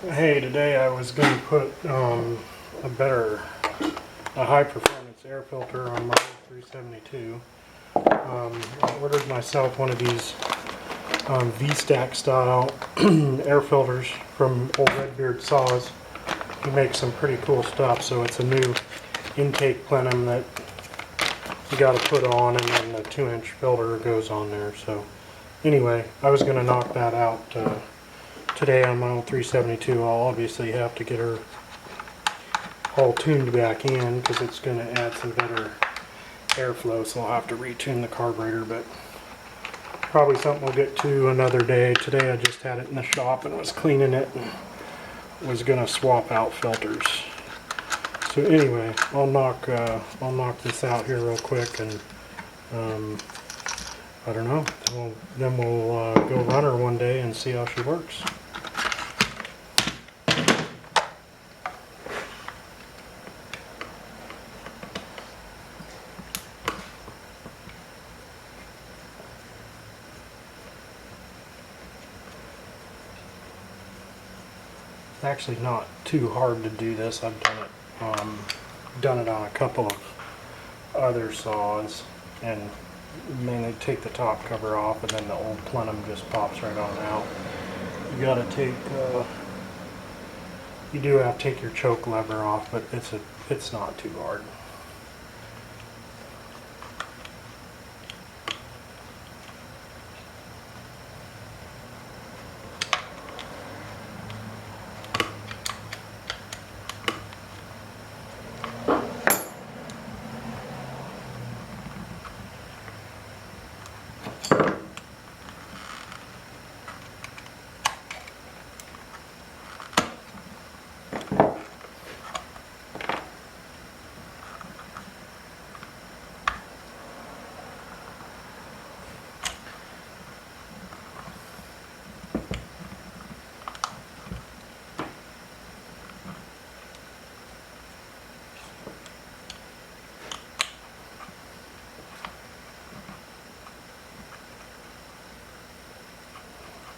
Hey, today I was going to put a high performance air filter on my 372. I ordered myself one of these V-Stack style air filters from old Redbeard Saws. He makes some pretty cool stuff, so it's a new intake plenum that you got to put on, and then the 2-inch filter goes on there. So anyway, I was going to knock that out today on my old 372. I'll obviously have to get her all tuned back in because it's going to add some better airflow, so I'll have to retune the carburetor, but probably something we'll get to another day. Today I just had it in the shop and was cleaning it and was going to swap out filters. So anyway, I'll knock this out here real quick, and I don't know, then we'll go run her one day and see how she works. It's actually not too hard to do this. I've done it on a couple of other saws, and mainly take the top cover off, and then the old plenum just pops right on out. You gotta take, you do have to take your choke lever off, but it's not too hard.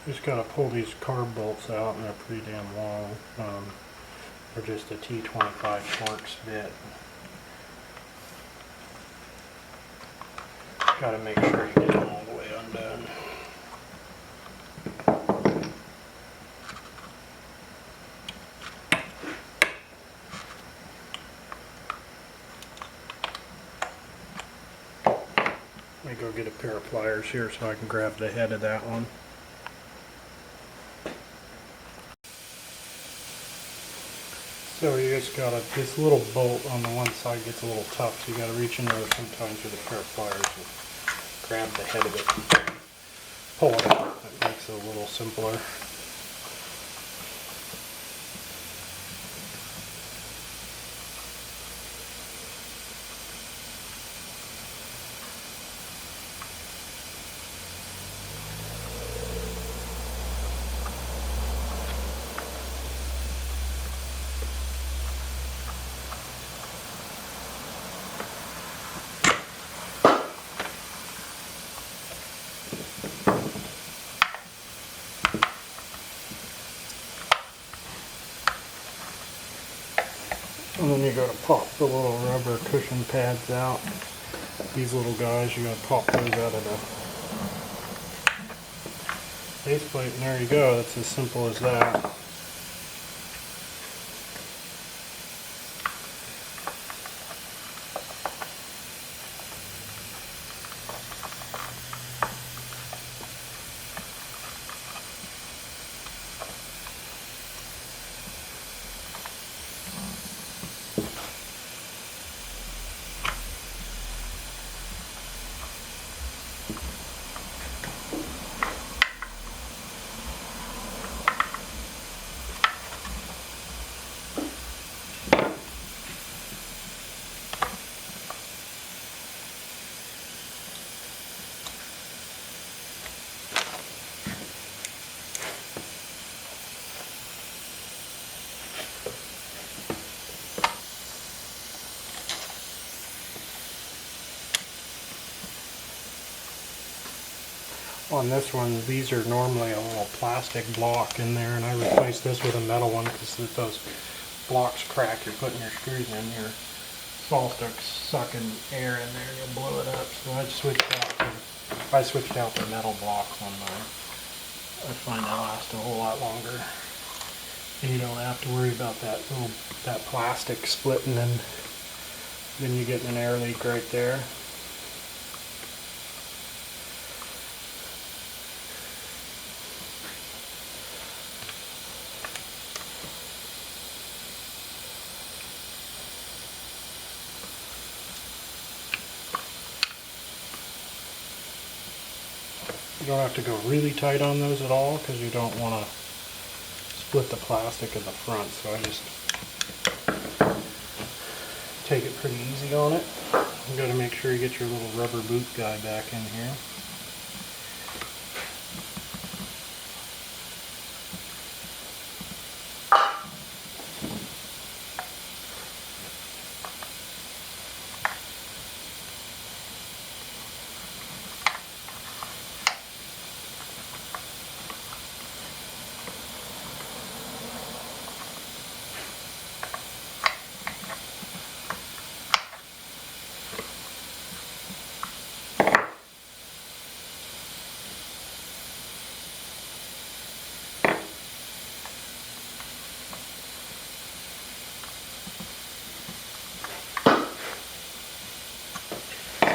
Just gotta pull these carb bolts out, and they're pretty damn long. They're just a T25 Schwartz bit. Gotta make sure you get them all the way undone. Let me go get a pair of pliers here so I can grab the head of that one. So you just gotta, this little bolt on the one side gets a little tough, so you gotta reach in there sometimes with a pair of pliers and grab the head of it and pull it out. That makes it a little simpler. And then you gotta pop the little rubber cushion pads out. These little guys, you gotta pop those out of the faceplate, and there you go. That's as simple as that. on this one, these are normally a little plastic block in there, and I replaced this with a metal one because if those blocks crack, you're putting your screws in, your saw stuck's sucking air in there and you'll blow it up. So I switched out the metal blocks on mine. I find they last a whole lot longer, and you don't have to worry about that plastic splitting, and then you get an air leak right there. You don't have to go really tight on those at all because you don't want to split the plastic in the front, so I just take it pretty easy on it. You got to make sure you get your little rubber boot guy back in here.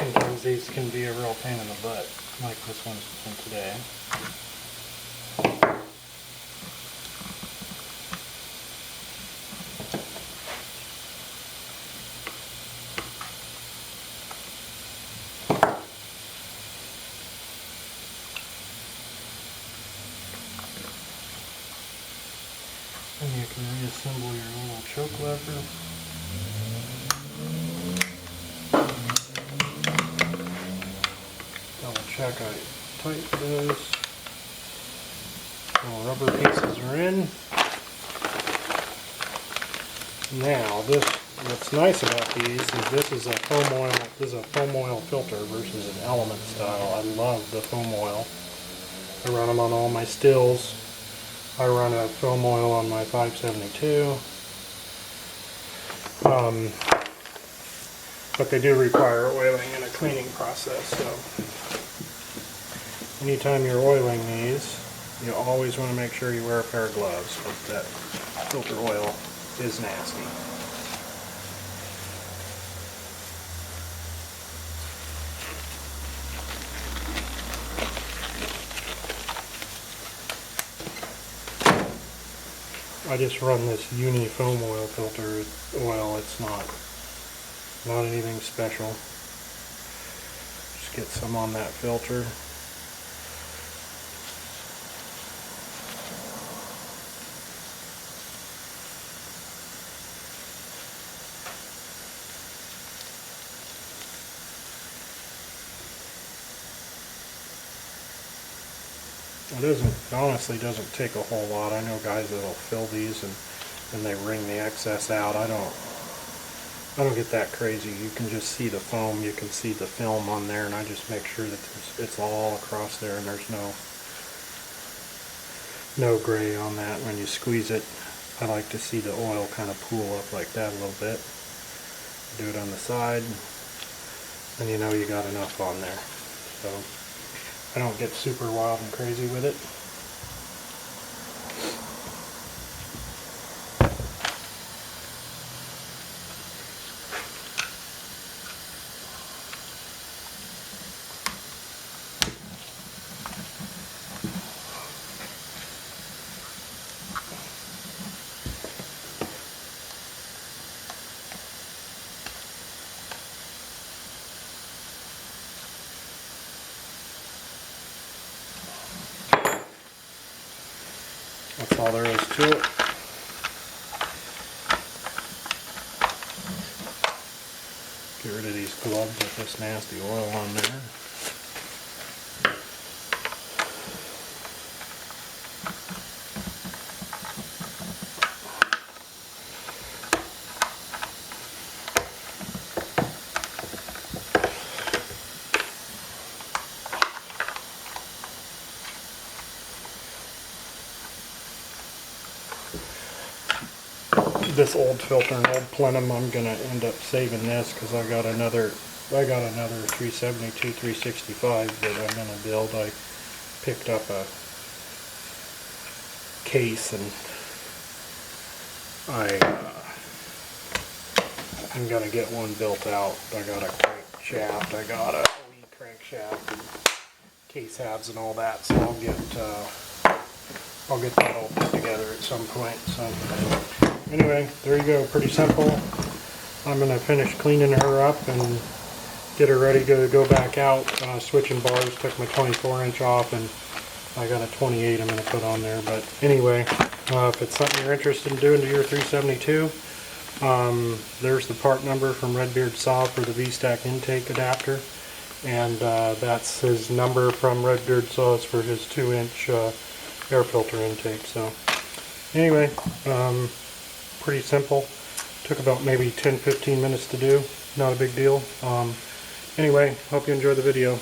Sometimes these can be a real pain in the butt, like this one's been today. And you can reassemble your little choke lever. Double check how tight it is. Little rubber pieces are in. Now, what's nice about these is this is a foam oil filter versus an element style. I love the foam oil. I run them on all my stills. I run a foam oil on my 572. But they do require oiling and a cleaning process, so anytime you're oiling these, you always want to make sure you wear a pair of gloves because that filter oil is nasty. I just run this uni foam oil filter oil. It's not anything special. Just get some on that filter. It honestly doesn't take a whole lot. I know guys that'll fill these and they wring the excess out. I don't get that crazy. You can just see the foam, you can see the film on there, and I just make sure that it's all across there and there's no gray on that. When you squeeze it, I like to see the oil kind of pool up like that a little bit. Do it on the side, and you know you got enough on there. So I don't get super wild and crazy with it. That's all there is to it. Get rid of these gloves with this nasty oil on there. this old filter, an old plenum. I'm gonna end up saving this because I got another 372 365 that I'm gonna build. I picked up a case and I'm gonna get one built out. I got a crankshaft, I got a lead crankshaft and case halves and all that, so I'll get that all put together at some point. So anyway, there you go, pretty simple. I'm gonna finish cleaning her up and get her ready to go back out. Switching bars, took my 24-inch off, and I got a 28 I'm gonna put on there. But anyway, if it's something you're interested in doing to your 372, there's the part number from Redbeard Saw for the V-Stack intake adapter, and that's his number from Redbeard Saws for his 2-inch air filter intake. So anyway, pretty simple. Took about maybe 10-15 minutes to do. Not a big deal. Anyway, hope you enjoy the video.